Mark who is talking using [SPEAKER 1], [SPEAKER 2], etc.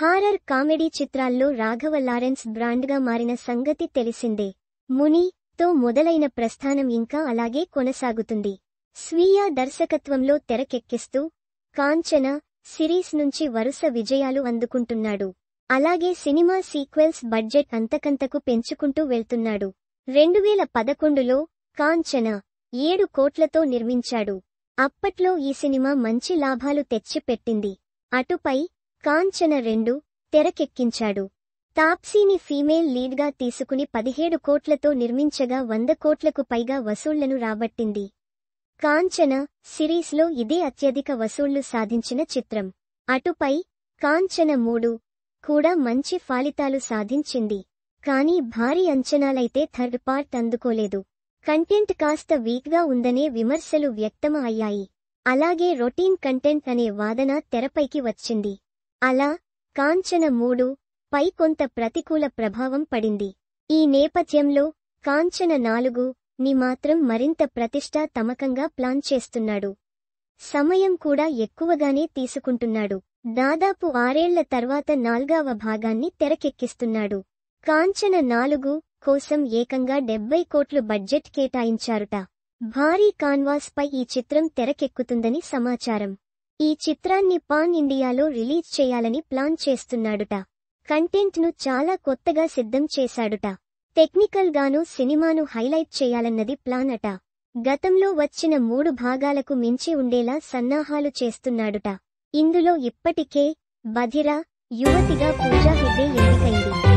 [SPEAKER 1] Horror comedy చిత్రాల్లో Raghava Lawrence బ్రాండ్గా మారిన సంగతి తెలిసిందే. ముని తో మొదలైన ప్రస్థానం ఇంకా అలాగే కొనసాగుతుంది. స్వీయ దర్శకత్వంలో తెరకెక్కిస్తూ కాంచన సిరీస్ నుంచి వరుస విజయాలు అందుకుంటున్నాడు. అలాగే సినిమా సీక్వెల్స్ బడ్జెట్ అంతకంతకు పెంచుకుంటూ వెళ్తున్నాడు. 2011లో కాంచన 7 కోట్లతో నిర్మించాడు. అప్పట్లో ఈ సినిమా మంచి లాభాలు తెచ్చిపెట్టింది. అటుపై కాంచన 2 తెరకెక్కించాడు. తాప్సీని ఫీమేల్ లీడ్గా తీసుకుని 17 కోట్లతో నిర్మించగా 100 కోట్లకు పైగా వసూళ్లను రాబట్టింది. కాంచన సిరీస్లో ఇదే అత్యధిక వసూళ్లు సాధించిన చిత్రం. అటుపై కాంచన 3 కూడా మంచి ఫలితాలు సాధించింది. కానీ భారీ అంచనాలైతే థర్డ్ పార్ట్ అందుకోలేదు. కంటెంట్ కాస్త వీక్గా ఉందనే విమర్శలు వ్యక్తం అయ్యాయి. అలాగే రొటీన్ కంటెంట్ అనే వాదన తెరపైకి వచ్చింది. అలా కాంచన 3 పై కొంత ప్రతికూల ప్రభావం పడింది. ఈ నేపథ్యంలో కాంచన 4 ని మాత్రం మరింత ప్రతిష్టాత్మకంగా ప్లాన్ చేస్తున్నాడు. సమయం కూడా ఎక్కువగానే తీసుకుంటున్నాడు. దాదాపు 6 ఏళ్ల తర్వాత 4వ భాగాన్ని తెరకెక్కిస్తున్నాడు. కాంచన 4 కోసం ఏకంగా 70 కోట్లు బడ్జెట్ కేటాయించారుట. భారీ కాన్వాస్ పై ఈ చిత్రం తెరకెక్కుతుందని సమాచారం. ఈ చిత్రాన్ని పాన్ ఇండియాలో రిలీజ్ చేయాలని ప్లాన్ చేస్తున్నాడుట. కంటెంట్ ను చాలా కొత్తగా సిద్ధం చేశాడుట. టెక్నికల్ గాను సినిమాను హైలైట్ చేయాలన్నది ప్లాన్ అట. గతంలో వచ్చిన 3 భాగాలకు మించి ఉండేలా సన్నాహాలు చేస్తున్నాడుట. ఇందులో ఇప్పటికే బధిర యువతిగా పూజా హెగ్డే ఎంపికైంది.